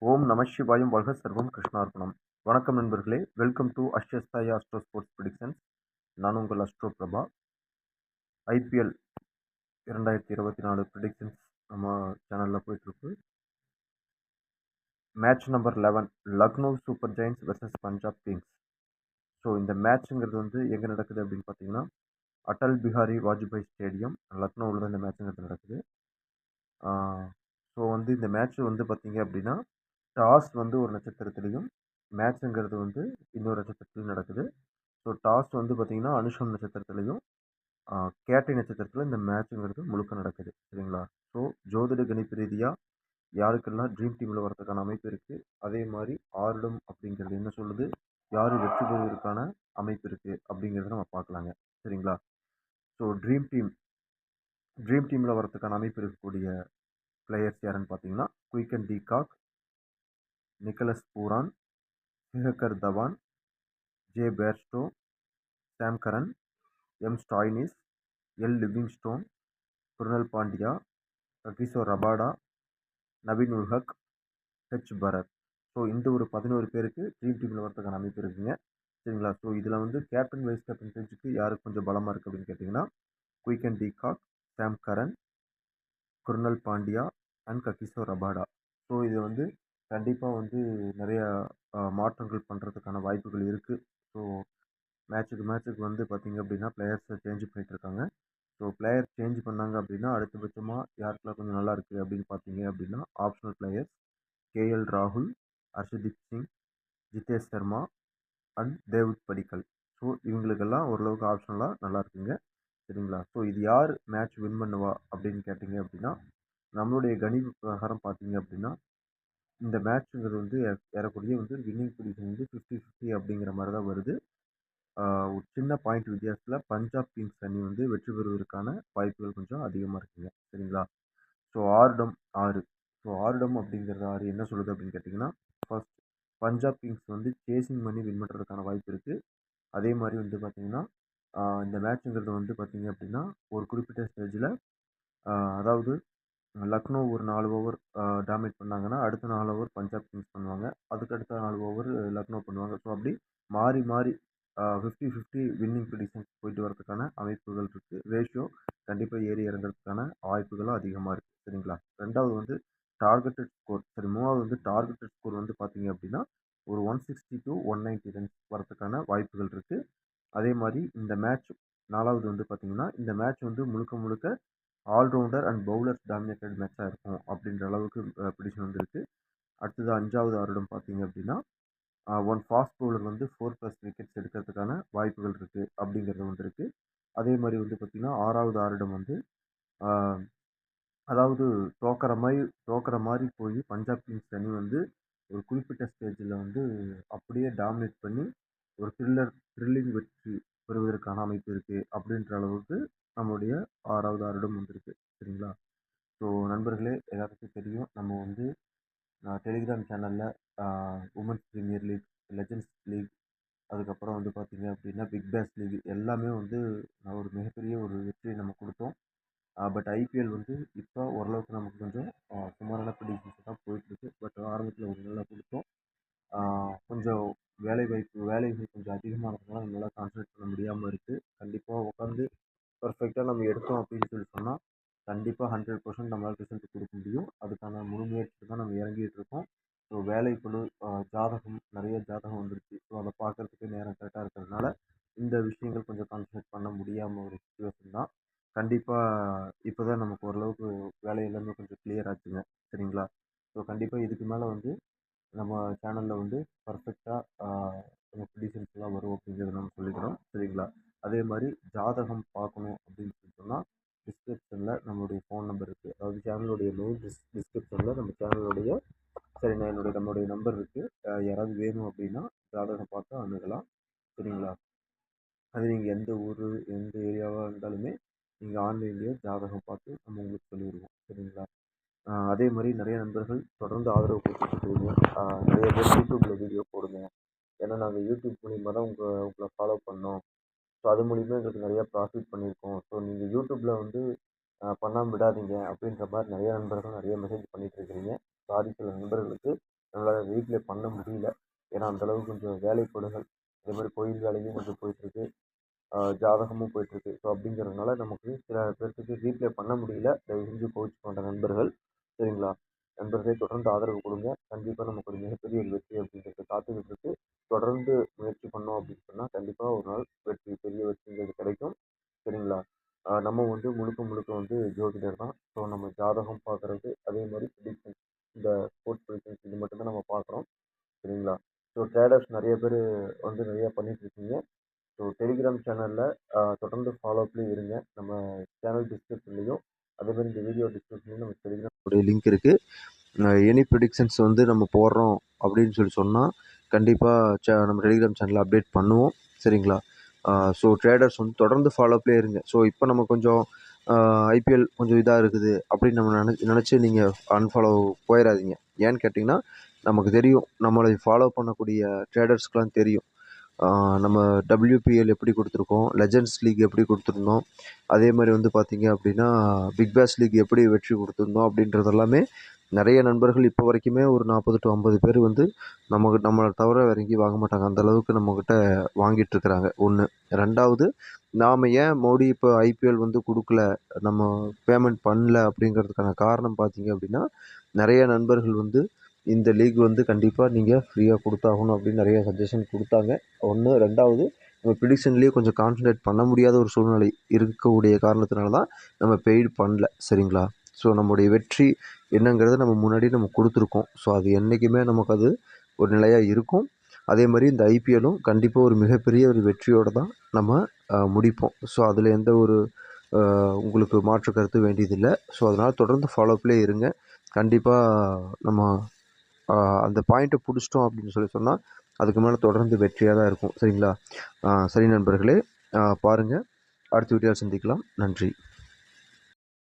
ஓம் நம சிவாயம் வாழ்க சர்வம் கிருஷ்ணார்ப்பணம். வணக்கம் நண்பர்களே, வெல்கம் டு அஷ்டஸ்தாயா அஸ்ட்ரோ ஸ்போர்ட்ஸ் ப்ரிடிக்ஷன்ஸ். நான் உங்கள் அஸ்ட்ரோ பிரபா. ஐபிஎல் 2024 ப்ரிடிக்ஷன்ஸ் நம்ம சேனலில் போயிட்டுருக்கு. Match number 11 Lucknow Super Giants versus Punjab Kings. So இந்த மேட்ச்சுங்கிறது வந்து எங்கே நடக்குது அப்படின்னு பார்த்தீங்கன்னா, அடல் பிஹாரி வாஜ்பாய் ஸ்டேடியம் லக்னோவில் தான் இந்த மேட்ச்சுங்கிறது நடக்குது. ஸோ வந்து இந்த மேட்ச் வந்து பார்த்தீங்க அப்படின்னா, டாஸ் வந்து ஒரு நட்சத்திரத்துலையும், மேட்ச்சுங்கிறது வந்து இன்னொரு நட்சத்திரத்துலையும் நடக்குது. ஸோ டாஸ் வந்து பார்த்தீங்கன்னா அனுஷம் நட்சத்திரத்துலையும், கேட்டை நட்சத்திரத்தில் இந்த மேட்ச்சுங்கிறது முழுக்க நடக்குது. சரிங்களா? ஸோ ஜோதிட கணிப்பு ரீதியாக யாருக்கெல்லாம் ட்ரீம் டீமில் வரதுக்கான அமைப்பு இருக்குது, அதே மாதிரி ஆருடம் அப்படிங்கிறது என்ன சொல்லுது, யார் வெற்றி பெறுவதற்கான அமைப்பு இருக்குது அப்படிங்கிறத நம்ம பார்க்கலாங்க. சரிங்களா? ஸோ ட்ரீம் டீமில் வரதுக்கான அமைப்பு இருக்கக்கூடிய பிளேயர்ஸ் யாருன்னு பார்த்தீங்கன்னா, Quinton de Kock, Nicholas Pooran, Shikhar Dhawan, J Bairstow, Sam Curran, M Stoinis, L Livingstone, Krunal Pandya, Kagiso Rabada, Naveen ul Haq, H Bharat. So இந்த ஒரு 11 பேருக்கு ட்ரீம் டீமில் வரதுக்கான அமைப்பு இருக்குங்க. சரிங்களா? ஸோ இதில் வந்து கேப்டன் வைஸ் கேப்டன் பேஜுக்கு யாருக்கு கொஞ்சம் பலமாக இருக்குது அப்படின்னு கேட்டிங்கன்னா, Quinton de Kock, Sam Curran, Krunal Pandya and Kagiso Rabada. So இது வந்து கண்டிப்பாக வந்து நிறைய மாற்றங்கள் பண்ணுறதுக்கான வாய்ப்புகள் இருக்குது. ஸோ மேட்ச்சுக்கு வந்து பார்த்தீங்க அப்படின்னா பிளேயர்ஸை சேஞ்ச் பண்ணிட்டு இருக்காங்க. ஸோ பிளேயர் சேஞ்ச் பண்ணாங்க அப்படின்னா அடுத்தபட்சமாக யாருக்கெல்லாம் கொஞ்சம் நல்லா இருக்குது அப்படின்னு பார்த்தீங்க அப்படின்னா, ஆப்ஷனல் பிளேயர்ஸ் கேஎல் ராகுல், ஹர்ஷதீப் சிங், ஜிதேஷ் சர்மா அண்ட் டேவிட் படிக்கல். ஸோ இவங்களுக்கெல்லாம் ஓரளவுக்கு ஆப்ஷனலாக நல்லா இருக்குங்க. சரிங்களா? ஸோ இது யார் மேட்ச் வின் பண்ணுவா அப்படின்னு கேட்டிங்க அப்படின்னா, நம்மளுடைய கணிப்பு பிரகாரம் பார்த்தீங்க அப்படின்னா, இந்த மேட்ச்சுங்கிறது வந்து ஏறக்குறைய வந்து வின்னிங் பொசிஷன் வந்து 50-50 அப்படிங்கிற மாதிரி தான் வருது. ஒரு சின்ன பாயிண்ட் வித்தியாசத்தில் பஞ்சாப் கிங்ஸ் அணி வந்து வெற்றி பெறுவதற்கான வாய்ப்புகள் கொஞ்சம் அதிகமாக இருக்குங்க. சரிங்களா? ஸோ ஆர்டம் 6. ஸோ ஆர்டம் அப்படிங்கிறது 6 என்ன சொல்லுது அப்படின்னு கேட்டிங்கன்னா, ஃபர்ஸ்ட் பஞ்சாப் கிங்ஸ் வந்து சேசிங் பண்ணி வின் பண்ணுறதுக்கான வாய்ப்பு இருக்குது. அதே மாதிரி வந்து பார்த்தீங்கன்னா, இந்த மேட்ச்சுங்கிறது வந்து பார்த்தீங்க அப்படின்னா ஒரு குறிப்பிட்ட ஸ்டேஜில், அதாவது லக்னோ ஒரு 4 ஓவர் டாமினேட் பண்ணாங்கன்னா அடுத்த 4 ஓவர் பஞ்சாப் கிங்ஸ் பண்ணுவாங்க, அதுக்கு அடுத்த 4 ஓவர் லக்னோ பண்ணுவாங்க. ஸோ அப்படி மாறி மாறி 50-50 வின்னிங் ப்ரிடிக்ஷன்ஸ் போயிட்டு வரதுக்கான அமைப்புகள் இருக்குது. ரேஷியோ கண்டிப்பாக ஏறி இறங்குறதுக்கான வாய்ப்புகளும் அதிகமாக இருக்குது. சரிங்களா? ரெண்டாவது வந்து டார்கெட்டட் ஸ்கோர். சரி, மூணாவது வந்து டார்கெட்டட் ஸ்கோர் வந்து பார்த்தீங்க அப்படின்னா ஒரு 160 to 190 ரன்ஸ் வரதுக்கான வாய்ப்புகள் இருக்குது. அதே மாதிரி இந்த மேட்ச் நாலாவது வந்து பார்த்தீங்கன்னா, இந்த மேட்ச் வந்து முழுக்க முழுக்க ஆல்ரவுண்டர் அண்ட் பவுலர்ஸ் டாமினேட்டட் மேட்சாக இருக்கும் அப்படின்ற அளவுக்கு ப்ரிடிக்ஷன் வந்துருக்கு. அடுத்தது அஞ்சாவது ஆருடம் பார்த்தீங்க அப்படின்னா, ஒன் ஃபாஸ்ட் பவுலர் வந்து 4+ விக்கெட்ஸ் எடுக்கிறதுக்கான வாய்ப்புகள் இருக்குது அப்படிங்கிறது வந்துருக்கு. அதே மாதிரி வந்து பார்த்திங்கன்னா ஆறாவது ஆருடம் வந்து அதாவது தோக்கிற மாதிரி போய் பஞ்சாப் கிங்ஸ் அணி வந்து ஒரு குறிப்பிட்ட ஸ்டேஜில் வந்து அப்படியே டாமினேட் பண்ணி ஒரு த்ரில்லிங் வெற்றி பெறுவதற்கான அமைப்பு இருக்குது அப்படின்ற அளவுக்கு நம்மளுடைய ஆறாவது ஆருடம் வந்திருக்கு. சரிங்களா? ஸோ நண்பர்களே, எல்லாத்துக்கும் தெரியும் நம்ம வந்து டெலிகிராம் சேனலில் Women's Premier League, Legends League, அதுக்கப்புறம் வந்து பார்த்திங்க அப்படின்னா பிக் பேஷ் லீக் எல்லாமே வந்து ஒரு மிகப்பெரிய ஒரு வெற்றியை நம்ம கொடுத்தோம். பட் ஐபிஎல் வந்து இப்போ ஓரளவுக்கு நமக்கு கொஞ்சம் சுமாரான ப்ரிடிக்ஷன்ஸ் தான் போயிட்டுருக்கு. பட் ஆரம்பத்தில் ஒரு நல்லா கொடுத்தோம். கொஞ்சம் வேலைகள் கொஞ்சம் அதிகமானதுனால நம்மளால் கான்சன்ட்ரேட் பண்ண முடியாமல் இருக்குது. கண்டிப்பாக உட்காந்து பர்ஃபெக்டாக நம்ம எடுத்தோம் அப்படின்னு சொன்னால் கண்டிப்பாக 100% நம்மளால் ரிசல்ட் கொடுக்க முடியும். அதுக்கான முழு முயற்சி தான் நம்ம இறங்கிட்டு இருக்கோம். ஸோ வேலைப்பளு, ஜாதகம், நிறைய ஜாதகம் வந்துருச்சு. ஸோ அதை பார்க்குறதுக்கு நேரம் கரெக்டாக இருக்கிறதுனால இந்த விஷயங்கள் கொஞ்சம் கான்சன்ட்ரேட் பண்ண முடியாமல் ஒரு சுச்சுவேஷன் தான். கண்டிப்பாக இப்போ தான் நமக்கு ஓரளவுக்கு வேலை எல்லாமே கொஞ்சம் கிளியர் ஆச்சுங்க. சரிங்களா? ஸோ கண்டிப்பாக இதுக்கு மேலே வந்து நம்ம சேனலில் வந்து பர்ஃபெக்டாக நம்ம ப்ரிடிக்ஷன்ஸ்லாம் வரும் அப்படிங்கிறத நம்ம சொல்லிக்கிறோம். சரிங்களா? அதே மாதிரி ஜாதகம் பார்க்கணும் அப்படின்னு சொன்னால் டிஸ்கிரிப்ஷனில் நம்மளுடைய ஃபோன் நம்பர் இருக்குது. அதாவது சேனலுடைய மெயின் டிஸ்கிரிப்ஷனில் நம்ம சேனலுடைய நம்மளுடைய நம்பர் இருக்குது. யாராவது வேணும் அப்படின்னா ஜாதகம் பார்த்து அணுகலாம். சரிங்களா? அது நீங்கள் எந்த ஊர், எந்த ஏரியாவாக இருந்தாலுமே நீங்கள் ஆன்லைன்லேயே ஜாதகம் பார்த்து நம்ம உங்களுக்கு சொல்லிடுவோம். சரிங்களா? அதே மாதிரி நிறைய நண்பர்கள் தொடர்ந்து ஆதரவு கொடுத்துட்ருக்கீங்க. நிறைய பேர் யூடியூப்பில் வீடியோ போடுங்க. ஏன்னா நாங்கள் யூடியூப் மூலிமா தான் உங்களை ஃபாலோ பண்ணோம். ஸோ அது மூலிமா எங்களுக்கு நிறையா ப்ராஃபிட் பண்ணியிருக்கோம். ஸோ நீங்கள் யூடியூப்பில் வந்து பண்ணாமல் விடாதீங்க அப்படின்ற மாதிரி நிறைய நண்பர்கள் நிறைய மெசேஜ் பண்ணிகிட்டு இருக்கிறீங்க. சாரி, சில நண்பர்களுக்கு நம்மளால் ரீப்ளே பண்ண முடியல. ஏன்னா அந்தளவுக்கு கொஞ்சம் வேலைப்பளுகள், அதே மாதிரி கோயில் வேலையும் கொஞ்சம் போயிட்டுருக்கு, ஜாதகமும் போயிட்டுருக்கு. ஸோ அப்படிங்கிறதுனால நமக்கு சில பேர்த்துக்கு ரீப்ளே பண்ண முடியல. தயவு செஞ்சு கோவிச்சுக்க வேண்டாம் நண்பர்கள். சரிங்களா? நண்பர்களே தொடர்ந்து ஆதரவு கொடுங்க. கண்டிப்பாக நமக்கு ஒரு மிகப்பெரிய ஒரு வெற்றி அப்படிங்கிறது காத்துக்கிட்டு இருக்கு. தொடர்ந்து முயற்சி பண்ணோம் அப்படின்னு சொன்னால் கண்டிப்பாக ஒரு நாள் வெற்றி, பெரிய வெற்றிங்கிறது கிடைக்கும். சரிங்களா? நம்ம வந்து முழுக்க முழுக்க வந்து ஜோதிடர் தான். ஸோ நம்ம ஜாதகம் பார்க்குறது, அதே மாதிரி ப்ரிடிக்ஷன்ஸ், இந்த ஸ்போர்ட்ஸ் ப்ரிடிக்ஷன்ஸ் இது மட்டும் தான் நம்ம பார்க்குறோம். சரிங்களா? ஸோ ட்ரேடர்ஸ் நிறைய பேர் வந்து நிறையா பண்ணிகிட்ருக்கீங்க. ஸோ டெலிகிராம் சேனலில் தொடர்ந்து ஃபாலோப்லேயே இருங்க. நம்ம சேனல் டிஸ்கிரிப்ஷன்லேயும் அதேமாதிரி இந்த வீடியோ டிஸ்கிரிப்ஷன்லேயும் நம்ம டெலிகிராமுடைய லிங்க் இருக்குது. எனி ப்ரிடிக்ஷன்ஸ் வந்து நம்ம போடுறோம் அப்படின்னு சொன்னால் கண்டிப்பாக நம்ம டெலிகிராம் சேனலில் அப்டேட் பண்ணுவோம். சரிங்களா? ஸோ ட்ரேடர்ஸ் வந்து தொடர்ந்து ஃபாலோப்லேயே இருங்க. ஸோ இப்போ நம்ம கொஞ்சம் ஐபிஎல் கொஞ்சம் இதாக இருக்குது அப்படின்னு நம்ம நினச்சி நீங்கள் அன்ஃபாலோ போயிடாதீங்க. ஏன்னு கேட்டிங்கன்னா நமக்கு தெரியும், நம்மளை ஃபாலோ பண்ணக்கூடிய ட்ரேடர்ஸ்க்கெலாம் தெரியும். நம்ம WPL எப்படி கொடுத்துருக்கோம், லெஜண்ட்ஸ் லீக் எப்படி கொடுத்துருந்தோம், அதே மாதிரி வந்து பார்த்திங்க அப்படின்னா பிக் பாஸ் லீக் எப்படி வெற்றி கொடுத்துருந்தோம் அப்படின்றது எல்லாமே நிறைய நண்பர்கள் இப்போ வரைக்குமே ஒரு 40 to 50 பேர் வந்து நம்மளை தவிர வேறு எங்கேயும் வாங்க மாட்டாங்க. அந்தளவுக்கு நம்மக்கிட்ட வாங்கிட்டுருக்குறாங்க. ஒன்று. ரெண்டாவது, நாம் ஏன் மோடி இப்போ ஐபிஎல் வந்து கொடுக்கல, நம்ம பேமெண்ட் பண்ணல அப்படிங்கிறதுக்கான காரணம் பார்த்திங்க அப்படின்னா நிறைய நண்பர்கள் வந்து இந்த லீக் வந்து கண்டிப்பாக நீங்கள் ஃப்ரீயாக கொடுத்தாகணும் அப்படின்னு நிறைய சஜஷன் கொடுத்தாங்க. ஒன்று. ரெண்டாவது, நம்ம ப்ரிடிக்ஷன்லேயே கொஞ்சம் கான்சன்ட்ரேட் பண்ண முடியாத ஒரு சூழ்நிலை இருக்கக்கூடிய காரணத்தினால தான் நம்ம பெய்டு பண்ணல. சரிங்களா? ஸோ நம்முடைய வெற்றி என்னங்கிறத நம்ம முன்னாடி நம்ம கொடுத்துருக்கோம். ஸோ அது என்றைக்குமே நமக்கு அது ஒரு நிலையாக இருக்கும். அதே மாதிரி இந்த ஐபிஎல்லும் கண்டிப்பாக ஒரு மிகப்பெரிய ஒரு வெற்றியோடு தான் நம்ம முடிப்போம். ஸோ அதில் எந்த ஒரு உங்களுக்கு மாற்று கருத்து வேண்டியதில்லை. ஸோ அதனால் தொடர்ந்து ஃபாலோப்லேயே இருங்க. கண்டிப்பாக நம்ம அந்த பாயிண்ட்டை பிடிச்சிட்டோம் அப்படின்னு சொன்னால் அதுக்கு மேலே தொடர்ந்து வெற்றியாக தான் இருக்கும். சரிங்களா? சரி நண்பர்களே, பாருங்கள். அடுத்த வீடியோவில் சந்திக்கலாம். நன்றி.